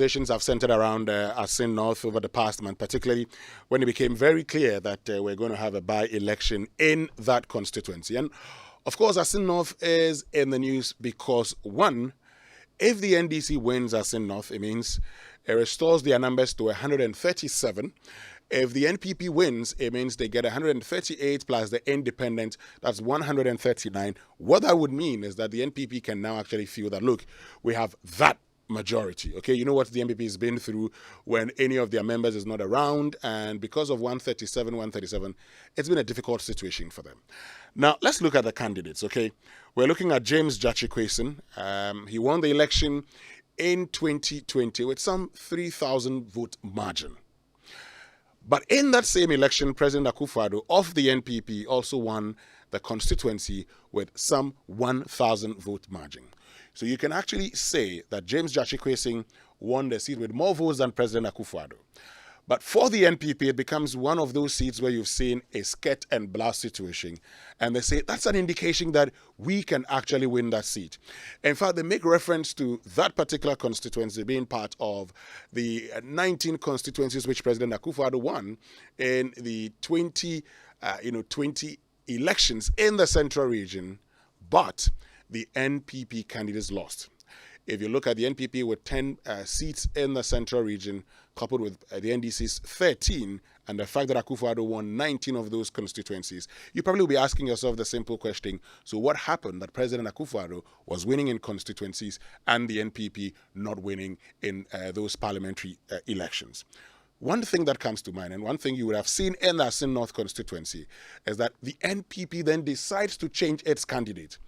Conversations have centered around Assin North over the past month, particularly when it became very clear that we're going to have a by-election in that constituency. And of course, Assin North is in the news because, one, if the NDC wins Assin North, it means it restores their numbers to 137. If the NPP wins, it means they get 138 plus the independent, that's 139. What that would mean is that the NPP can now actually feel that, look, we have that majority. Okay, you know what the NPP has been through when any of their members is not around, and because of 137, it's been a difficult situation for them. Now, let's look at the candidates, okay? We're looking at James Jachikwason. He won the election in 2020 with some 3,000 vote margin. But in that same election, President Akufo-Addo of the NPP also won the constituency with some 1,000 vote margin. So you can actually say that James Jachikwason won the seat with more votes than President Akufo-Addo. But for the NPP, it becomes one of those seats where you've seen a skirt and blouse situation. And they say that's an indication that we can actually win that seat. In fact, they make reference to that particular constituency being part of the 19 constituencies which President Akufo-Addo won in the 20 elections in the central region. But the NPP candidates lost. If you look at the NPP with 10 seats in the central region, coupled with the NDC's 13, and the fact that Akufo-Addo won 19 of those constituencies, you probably will be asking yourself the simple question, so what happened that President Akufo-Addo was winning in constituencies and the NPP not winning in those parliamentary elections? One thing that comes to mind, and one thing you would have seen in the Assin North constituency, is that the NPP then decides to change its candidate.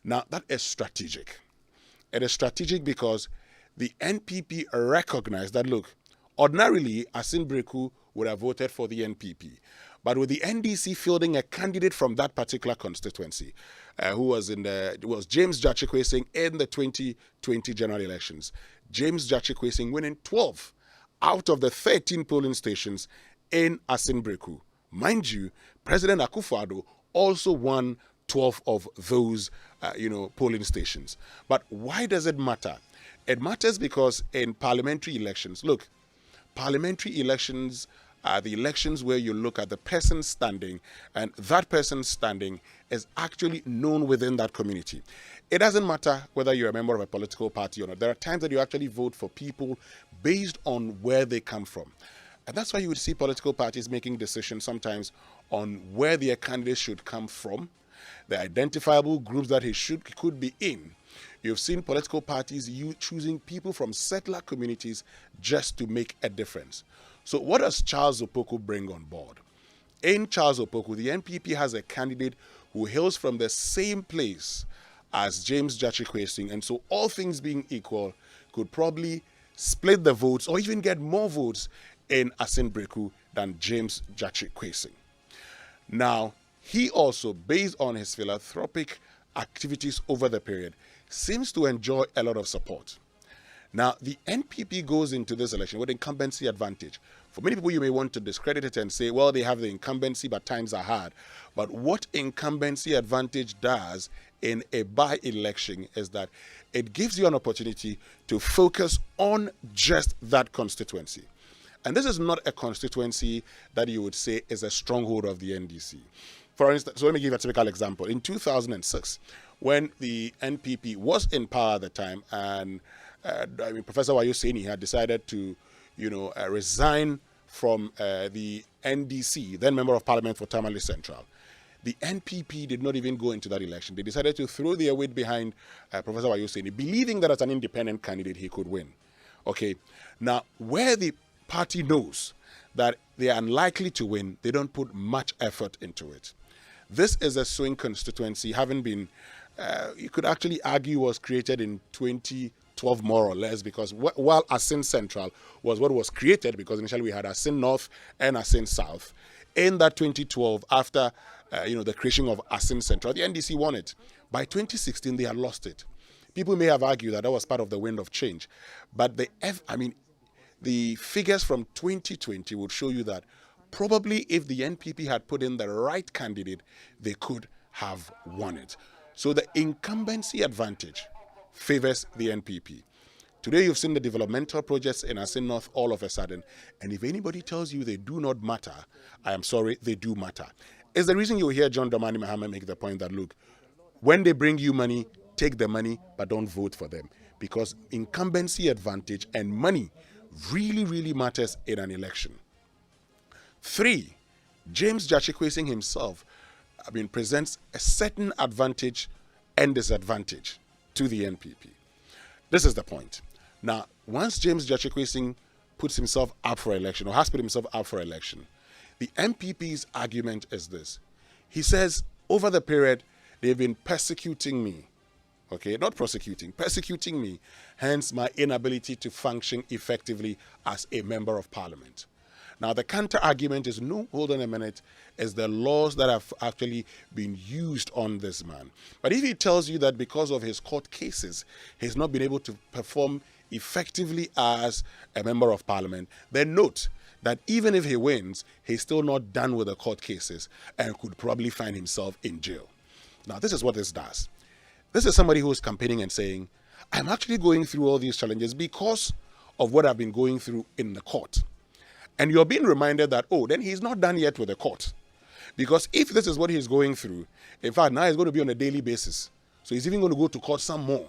Now, that is strategic. It is strategic because the NPP recognized that, look, ordinarily, Assin Breku would have voted for the NPP. But with the NDC fielding a candidate from that particular constituency, who was James Jachikwason in the 2020 general elections, James Jachikwason winning 12 out of the 13 polling stations in Assin Breku. Mind you, President Akufo-Addo also won 12 of those, polling stations. But why does it matter? It matters because in parliamentary elections, look, parliamentary elections are the elections where you look at the person's standing, and that person's standing is actually known within that community. It doesn't matter whether you're a member of a political party or not. There are times that you actually vote for people based on where they come from. And that's why you would see political parties making decisions sometimes on where their candidates should come from, the identifiable groups that he could be in. You've seen political parties choosing people from settler communities just to make a difference. So what does Charles Opoku bring on board? In Charles Opoku, the NPP has a candidate who hails from the same place as James Jachikwason, and so all things being equal, could probably split the votes or even get more votes in Assin Breku than James Jachikwason. Now, he also, based on his philanthropic activities over the period, seems to enjoy a lot of support. Now, the NPP goes into this election with incumbency advantage. For many people, you may want to discredit it and say, well, they have the incumbency, but times are hard. But what incumbency advantage does in a by-election is that it gives you an opportunity to focus on just that constituency. And this is not a constituency that you would say is a stronghold of the NDC. For instance, so let me give a typical example. In 2006, when the NPP was in power at the time, and Professor Wayoseni had decided to, resign from the NDC, then Member of Parliament for Tamale Central, the NPP did not even go into that election. They decided to throw their weight behind Professor Wayoseni, believing that as an independent candidate he could win. Okay, now where the party knows that they are unlikely to win, they don't put much effort into it. This is a swing constituency, having been, you could actually argue, was created in 2012 more or less, because while Assin Central was what was created, because initially we had Assin North and Assin South, in that 2012, after the creation of Assin Central, the NDC won it. By 2016, they had lost it. People may have argued that was part of the wind of change, but the figures from 2020 would show you that probably if the NPP had put in the right candidate, they could have won it. So the incumbency advantage favors the NPP. Today you've seen the developmental projects in Assin North all of a sudden, and if anybody tells you they do not matter, I am sorry, they do matter. It's the reason you hear John Dramani Mahama make the point that, look, when they bring you money, take the money, but don't vote for them. Because incumbency advantage and money really, really matters in an election. 3, James Jachikwesing himself, presents a certain advantage and disadvantage to the NPP. This is the point. Now, once James Jachikwesing puts himself up for election, or has put himself up for election, the NPP's argument is this. He says, over the period, they've been persecuting me. Okay, not prosecuting, persecuting me, hence my inability to function effectively as a member of parliament. Now, the counter argument is, no, hold on a minute, is the laws that have actually been used on this man. But if he tells you that because of his court cases, he's not been able to perform effectively as a member of parliament, then note that even if he wins, he's still not done with the court cases and could probably find himself in jail. Now, this is what this does. This is somebody who is campaigning and saying, I'm actually going through all these challenges because of what I've been going through in the court. And you're being reminded that, oh, then he's not done yet with the court. Because if this is what he's going through, in fact, now he's going to be on a daily basis. So he's even going to go to court some more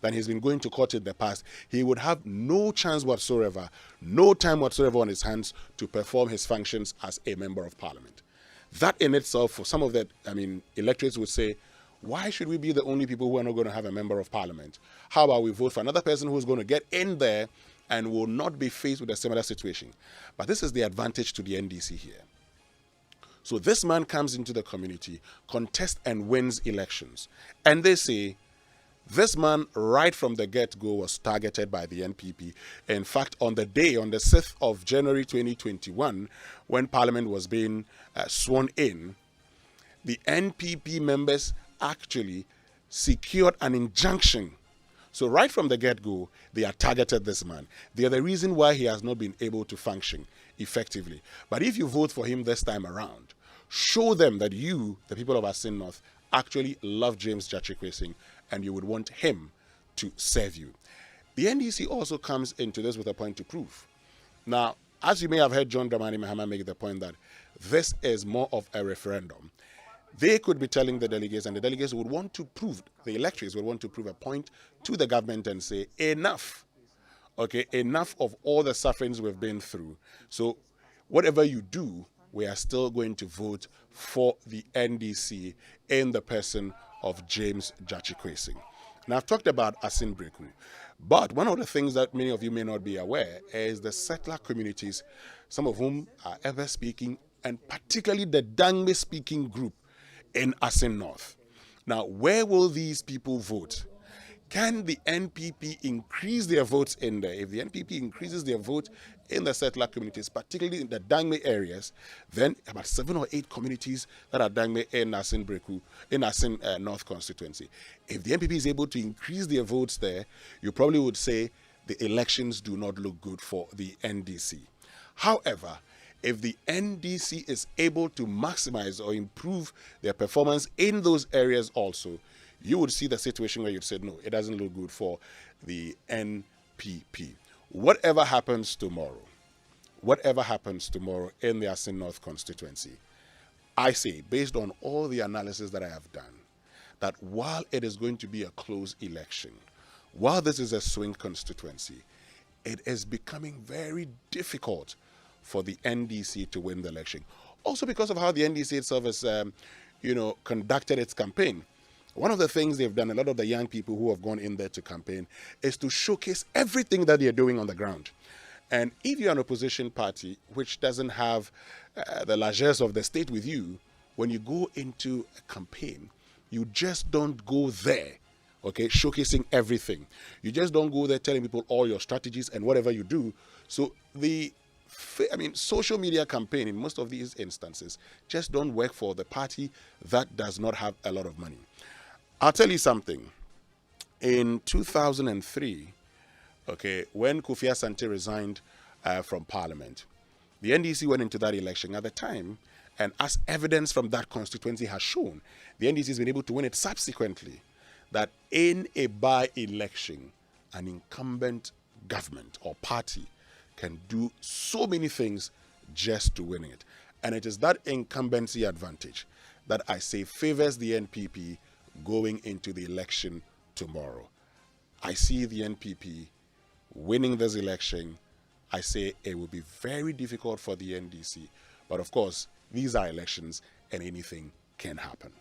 than he's been going to court in the past. He would have no chance whatsoever, no time whatsoever on his hands to perform his functions as a member of parliament. That in itself, for some of the, electorates would say, why should we be the only people who are not going to have a member of parliament? How about we vote for another person who's going to get in there and will not be faced with a similar situation? But this is the advantage to the NDC here. So this man comes into the community, contests and wins elections. And they say, this man right from the get-go was targeted by the NPP. In fact, on the day, on the 6th of January 2021, when Parliament was being sworn in, the NPP members actually secured an injunction. So right from the get-go, they have targeted this man. They are the reason why he has not been able to function effectively. But if you vote for him this time around, show them that you, the people of Assin North, actually love James Jachikwesing and you would want him to serve you. The NDC also comes into this with a point to prove. Now, as you may have heard John Dramani Mahama make the point that this is more of a referendum. They could be telling the delegates, and the delegates would want to prove, the electors would want to prove a point to the government and say, enough. Okay, enough of all the sufferings we've been through. So whatever you do, we are still going to vote for the NDC in the person of James Jachikwesing. Now, I've talked about Assin Breku, but one of the things that many of you may not be aware is the settler communities, some of whom are ever speaking, and particularly the Dangme speaking group in Assin North. Now, where will these people vote? Can the NPP increase their votes in there? If the NPP increases their vote in the settler communities, particularly in the Dangme areas, then about 7 or 8 communities that are Dangme in Assin Breku, in Assin North constituency. If the NPP is able to increase their votes there, you probably would say the elections do not look good for the NDC. However, if the NDC is able to maximize or improve their performance in those areas also, you would see the situation where you'd say, no, it doesn't look good for the NPP. Whatever happens tomorrow in the Assin North constituency, I say, based on all the analysis that I have done, that while it is going to be a close election, while this is a swing constituency, it is becoming very difficult for the NDC to win the election. Also because of how the NDC itself has, conducted its campaign. One of the things they've done, a lot of the young people who have gone in there to campaign, is to showcase everything that they're doing on the ground. And if you're an opposition party which doesn't have the largesse of the state with you, when you go into a campaign, you just don't go there, okay, showcasing everything. You just don't go there telling people all your strategies and whatever you do. So social media campaign in most of these instances just don't work for the party that does not have a lot of money. I'll tell you something. In 2003, okay, when Kofi Asante resigned from Parliament, the NDC went into that election at the time, and as evidence from that constituency has shown, the NDC has been able to win it subsequently, that in a by-election, an incumbent government or party can do so many things just to win it. And it is that incumbency advantage that I say favors the NPP going into the election tomorrow. I see the NPP winning this election. I say it will be very difficult for the NDC. But of course, these are elections and anything can happen.